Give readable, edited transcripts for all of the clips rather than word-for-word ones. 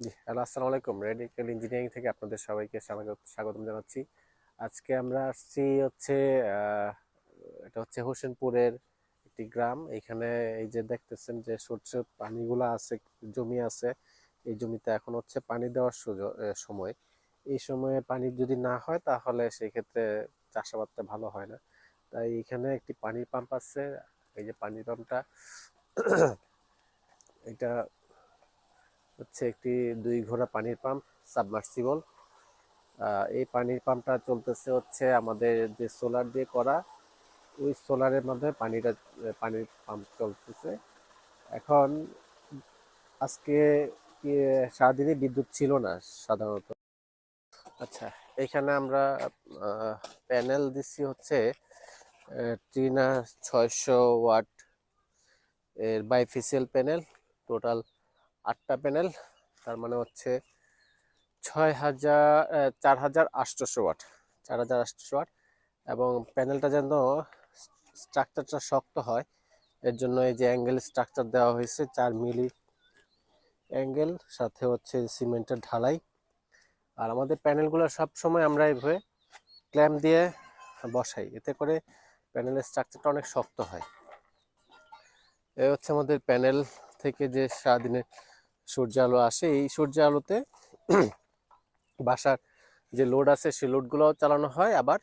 জি, hello আসসালামু আলাইকুম। Radical engineering থেকে আপনাদের সবাইকে স্বাগতম জানাচ্ছি। আজকে আমরা আসছি হচ্ছে আহ, এটা হচ্ছে হোসেনপুরের একটি গ্রাম। এখানে এই যে দেখতেছেন যে সরষের পানিগুলো আছে, জমি আছে। এই জমিতে এখন হচ্ছে পানি দেওয়ার সময়। এই সময়ে পানি যদি না হয় তাহলে সেই ক্ষেত্রে চাষাবাদটা ভালো হয় না। তাই এখানে একটি পানির পাম্প আছে। এই যে পানির পাম্পটা এটা হচ্ছে একটি 2 ঘোড়া পানির পাম্প, সাবমার্সিবল। এই পানির পাম্পটা চলতেছে হচ্ছে আমাদের যে সোলার দিয়ে করা, ওই সোলারের মাধ্যমে পানির পাম্প চলতেছে। এখন আজকে সারাদিনই বিদ্যুৎ ছিল না সাধারণত। আচ্ছা, এখানে আমরা প্যানেল দিচ্ছি হচ্ছে ট্রিনা 600 ওয়াট এর বাইফেসিয়াল প্যানেল। টোটাল 8টা প্যানেল, তার মানে হচ্ছে 4,800 ওয়াট। 4,800 ওয়াট। এবং প্যানেলটা যেন স্ট্রাকচারটা শক্ত হয়, এর জন্য এই যে অ্যাঙ্গেল স্ট্রাকচার দেওয়া হয়েছে, 4 মিলি অ্যাঙ্গেল, সাথে হচ্ছে সিমেন্টের ঢালাই। আর আমাদের প্যানেলগুলো সব সময় আমরা এইভাবে ক্ল্যাম্প দিয়ে বসাই, এতে করে প্যানেলের স্ট্রাকচারটা অনেক শক্ত হয়। এই হচ্ছে আমাদের প্যানেল থেকে যে সারাদিনে সূর্য আলো আসে, এই সূর্য আলোতে বাসার যে লোড আছে সেই লোডগুলো চালানো হয়। আবার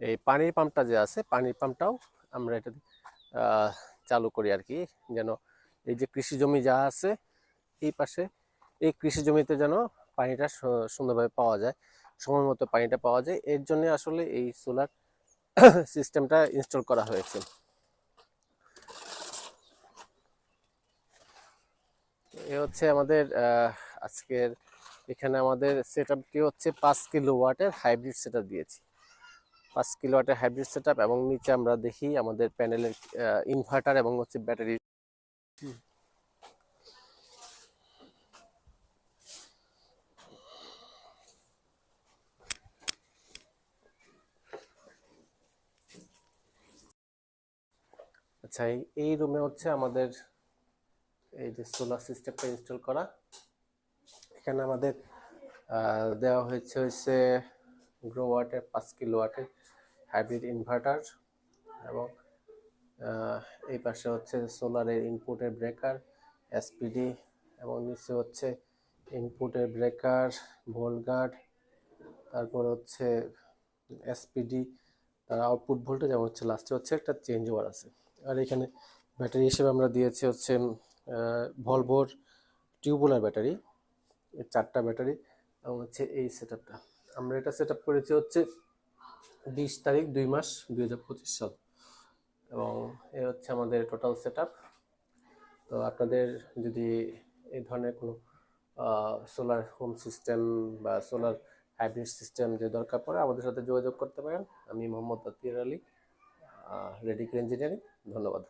এই পানির পাম্পটা যে আছে, পানির পাম্পটাও আমরা এটা চালু করি আর কি, যেন এই যে কৃষি জমি যা আছে এই পাশে, এই কৃষি জমিতে যেন পানিটা সুন্দরভাবে পাওয়া যায়, সময় মতো পানিটা পাওয়া যায়। এর জন্য আসলে এই সোলার সিস্টেমটা ইনস্টল করা হয়েছে। এ হচ্ছে আমাদের আজকের এখানে আমাদের সেট আপটি হচ্ছে 5 কিলোওয়াটের হাইব্রিড সেট আপ দিয়েছি। 5 কিলোওয়াটের হাইব্রিড সেট আপ, এবং নিচে আমরা দেখি আমাদের প্যানেলের ইনভার্টার এবং হচ্ছে ব্যাটারি। আচ্ছা, এই রুমে হচ্ছে আমাদের এই যে সোলার সিস্টেমটা ইনস্টল করা। এখানে আমাদের দেওয়া হচ্ছে গ্রোওয়াটের 5 কিলোওয়াটের হাইব্রিড ইনভার্টার, এবং এই পাশে হচ্ছে সোলারের ইনপুটের ব্রেকার, এসপিডি, এবং নিচে হচ্ছে ইনপুটের ব্রেকার, ভোল্ট গার্ড, তারপর হচ্ছে এসপিডি, তার আউটপুট ভোল্টেজ, এবং হচ্ছে লাস্টে হচ্ছে একটা চেঞ্জ ওভার আছে। আর এখানে ব্যাটারি হিসেবে আমরা দিয়েছি হচ্ছে ভলভোর টিউবুলার ব্যাটারি, 4টা ব্যাটারি, এবং হচ্ছে এই সেট আপটা আমরা এটা সেট আপ করেছি হচ্ছে 20 তারিখ 2 মাস 2025 সাল। এবং এ হচ্ছে আমাদের টোটাল সেট আপ। তো আপনাদের যদি এই ধরনের কোনো সোলার হোম সিস্টেম বা সোলার হাইব্রিড সিস্টেম যে দরকার পড়ে, আমাদের সাথে যোগাযোগ করতে পারেন। আমি মোহাম্মদ আতিয়ার আলী, রেডিক্যাল ইঞ্জিনিয়ারিং। ধন্যবাদ।